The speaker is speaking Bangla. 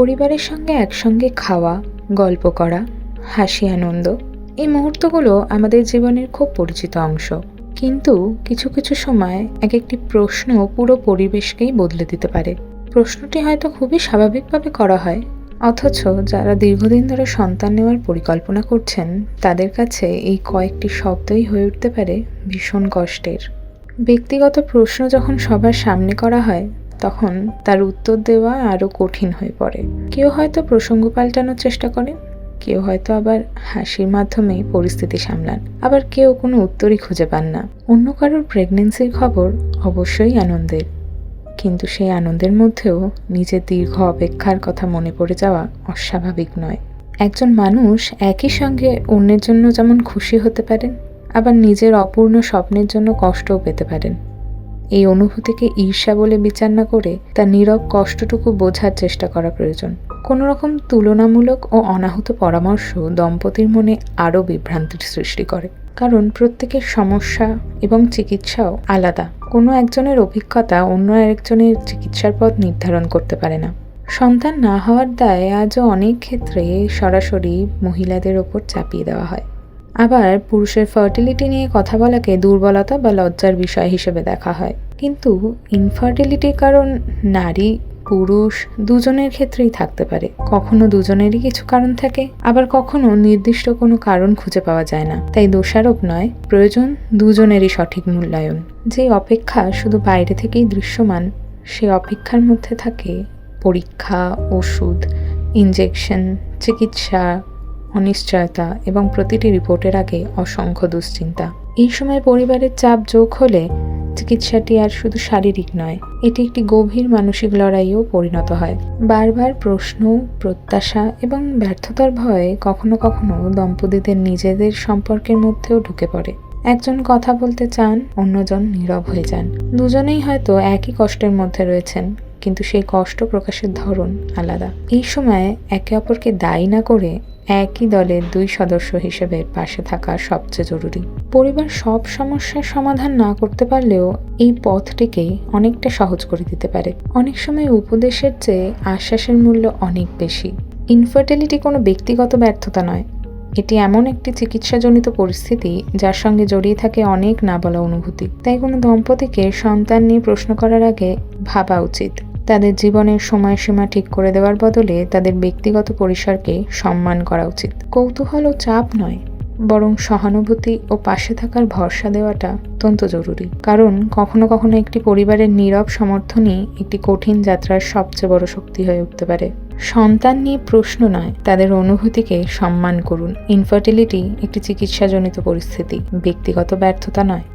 পরিবারের সঙ্গে একসঙ্গে খাওয়া, গল্প করা, হাসি আনন্দ এই মুহূর্তগুলো আমাদের জীবনের খুব পরিচিত অংশ। কিন্তু কিছু কিছু সময় এক একটি প্রশ্ন পুরো পরিবেশকেই বদলে দিতে পারে। প্রশ্নটি হয়তো খুবই স্বাভাবিকভাবে করা হয়, অথচ যারা দীর্ঘদিন ধরে সন্তান নেওয়ার পরিকল্পনা করছেন তাদের কাছে এই কয়েকটি শব্দই হয়ে উঠতে পারে ভীষণ কষ্টের। ব্যক্তিগত প্রশ্ন যখন সবার সামনে করা হয় তখন তার উত্তর দেওয়া আরও কঠিন হয়ে পড়ে। কেউ হয়তো প্রসঙ্গ পাল্টানোর চেষ্টা করেন, কেউ হয়তো আবার হাসির মাধ্যমে পরিস্থিতি সামলান, আবার কেউ কোনো উত্তরই খুঁজে পান না। অন্য কারোর প্রেগনেন্সির খবর অবশ্যই আনন্দের, কিন্তু সেই আনন্দের মধ্যেও নিজের দীর্ঘ অপেক্ষার কথা মনে পড়ে যাওয়া অস্বাভাবিক নয়। একজন মানুষ একই সঙ্গে অন্যের জন্য যেমন খুশি হতে পারেন, আবার নিজের অপূর্ণ স্বপ্নের জন্য কষ্টও পেতে পারেন। এই অনুভূতিকে ঈর্ষা বলে বিচার না করে তার নীরব কষ্টটুকু বোঝার চেষ্টা করা প্রয়োজন। কোনো রকম তুলনামূলক ও অনাহুত পরামর্শ দম্পতির মনে আরও বিভ্রান্তির সৃষ্টি করে, কারণ প্রত্যেকের সমস্যা এবং চিকিৎসাও আলাদা। কোনো একজনের অভিজ্ঞতা অন্য আরেকজনের চিকিৎসার পথ নির্ধারণ করতে পারে না। সন্তান না হওয়ার দায় আজও অনেক ক্ষেত্রে সরাসরি মহিলাদের ওপর চাপিয়ে দেওয়া হয়। আবার পুরুষের ফার্টিলিটি নিয়ে কথা বলাকে দুর্বলতা বা লজ্জার বিষয় হিসেবে দেখা হয়। কিন্তু ইনফার্টিলিটির কারণ নারী পুরুষ দুজনের ক্ষেত্রেই থাকতে পারে। কখনো দুজনেরই কিছু কারণ থাকে, আবার কখনো নির্দিষ্ট কোনো কারণ খুঁজে পাওয়া যায় না। তাই দোষারোপ নয়, প্রয়োজন দুজনেরই সঠিক মূল্যায়ন। যে অপেক্ষা শুধু বাইরে থেকেই দৃশ্যমান, সে অপেক্ষার মধ্যে থাকে পরীক্ষা, ওষুধ, ইনজেকশন, চিকিৎসা, অনিশ্চয়তা এবং প্রতিটি রিপোর্টের আগে অসংখ্য দুশ্চিন্তা। এই সময় পরিবারের চাপ যোগ হলে চিকিৎসাটি আর শুধু শারীরিক নয়, এটি একটি গভীর মানসিক লড়াইও পরিণত হয়। বারবার প্রশ্ন, প্রত্যাশা এবং ব্যর্থতার ভয়ে কখনো কখনো দম্পতিদের নিজেদের সম্পর্কের মধ্যেও ঢুকে পড়ে। একজন কথা বলতে চান, অন্যজন নীরব হয়ে যান। দুজনেই হয়তো একই কষ্টের মধ্যে রয়েছেন, কিন্তু সেই কষ্ট প্রকাশের ধরন আলাদা। এই সময় একে অপরকে দায়ী না করে একই দলের দুই সদস্য হিসেবে পাশে থাকা সবচেয়ে জরুরি। পরিবার সব সমস্যার সমাধান না করতে পারলেও এই পথটিকে অনেকটা সহজ করে দিতে পারে। অনেক সময় উপদেশের চেয়ে আশ্বাসের মূল্য অনেক বেশি। ইনফার্টিলিটি কোনো ব্যক্তিগত ব্যর্থতা নয়, এটি এমন একটি চিকিৎসাজনিত পরিস্থিতি যার সঙ্গে জড়িয়ে থাকে অনেক না বলা অনুভূতি। তাই কোনো দম্পতিকে সন্তান নিয়ে প্রশ্ন করার আগে ভাবা উচিত তাদের জীবনের সময়সীমা ঠিক করে দেওয়ার বদলে তাদের ব্যক্তিগত পরিসরকে সম্মান করা উচিত। কৌতূহল ও চাপ নয়, বরং সহানুভূতি ও পাশে থাকার ভরসা দেওয়াটা অত্যন্ত জরুরি। কারণ কখনো কখনো একটি পরিবারের নীরব সমর্থনই একটি কঠিন যাত্রার সবচেয়ে বড় শক্তি হয়ে উঠতে পারে। সন্তান নিয়ে প্রশ্ন নয়, তাদের অনুভূতিকে সম্মান করুন। ইনফার্টিলিটি একটি চিকিৎসাজনিত পরিস্থিতি, ব্যক্তিগত ব্যর্থতা নয়।